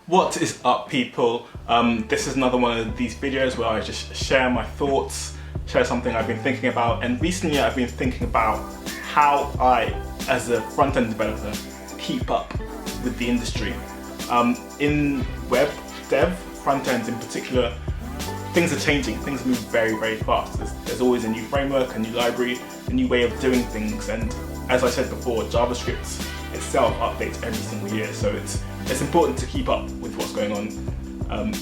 What is up, people? This is another one of these videos where I just share my thoughts, share something I've been thinking about, and recently I've been thinking about how I, as a front-end developer, keep up with the industry. In web dev, front-ends in particular, things are changing, things move very, very fast. There's always a new framework, a new library, a new way of doing things, and as I said before, JavaScript itself updates every single year, so it's important to keep up with what's going on.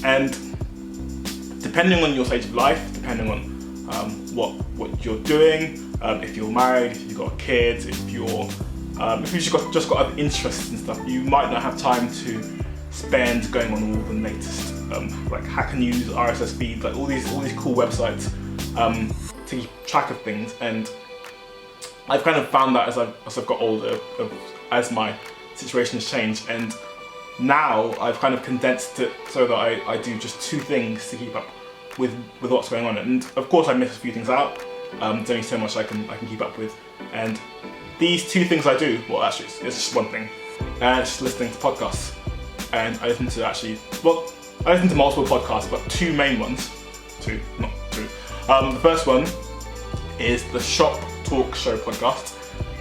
And depending on your stage of life, depending on what you're doing, if you're married, if you've got kids, if you've just got other interests and stuff, you might not have time to spend going on all the latest like Hacker News, RSS feeds, like all these cool websites to keep track of things. And I've kind of found that as I've got older, as my situation has changed, and now I've kind of condensed it so that I do just two things to keep up with what's going on. And of course I miss a few things out. There's only so much I can keep up with, and these two things I do, well actually it's just one thing, and it's just listening to podcasts. And I listen to multiple podcasts, but two main ones. Not two. The first one is the Shop Talk Show podcast,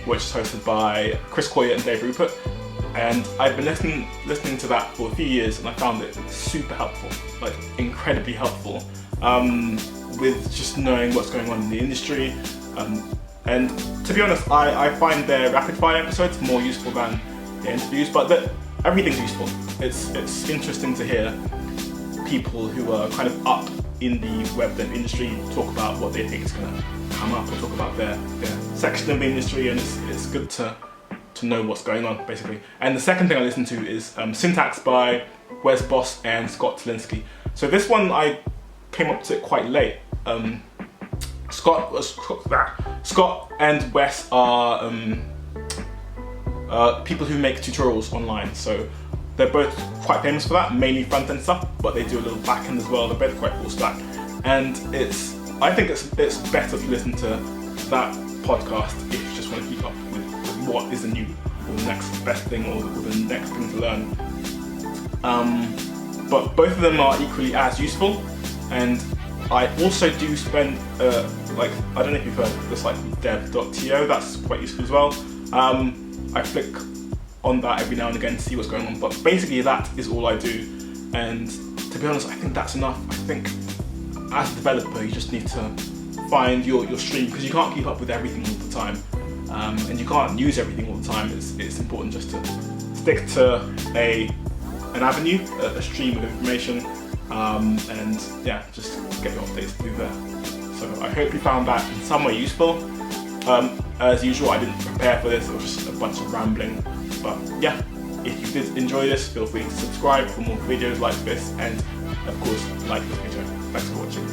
which is hosted by Chris Coyier and Dave Rupert. And I've been listening to that for a few years, and I found it super helpful, like incredibly helpful, with just knowing what's going on in the industry. And to be honest, I find their rapid fire episodes more useful than the interviews, but everything's useful. It's interesting to hear people who are kind of up in the web dev industry talk about what they think is going to come up, or talk about their section of the industry, and it's good to know what's going on, basically. And the second thing I listen to is Syntax by Wes Bos and Scott Tolinsky. So this one I came up to it quite late. Scott and Wes are people who make tutorials online, so they're both quite famous for that, mainly front-end stuff, but they do a little back-end as well. They're both quite full stack, and I think it's better to listen to that podcast if you just want to keep up with what is the new or the next best thing, or the next thing to learn. But both of them are equally as useful, and I also do spend I don't know if you've heard of this, like dev.to, that's quite useful as well. I flick on that every now and again to see what's going on, but basically that is all I do. And to be honest, I think that's enough. I think as a developer you just need to find your stream, because you can't keep up with everything all the time, and you can't use everything all the time. It's important just to stick to an avenue, a stream of information, and yeah, just get your updates through there. So I hope you found that in some way useful. As usual, I didn't prepare for this, it was just a bunch of rambling, but yeah, if you did enjoy this, feel free to subscribe for more videos like this, and of course like this video. Thanks for watching.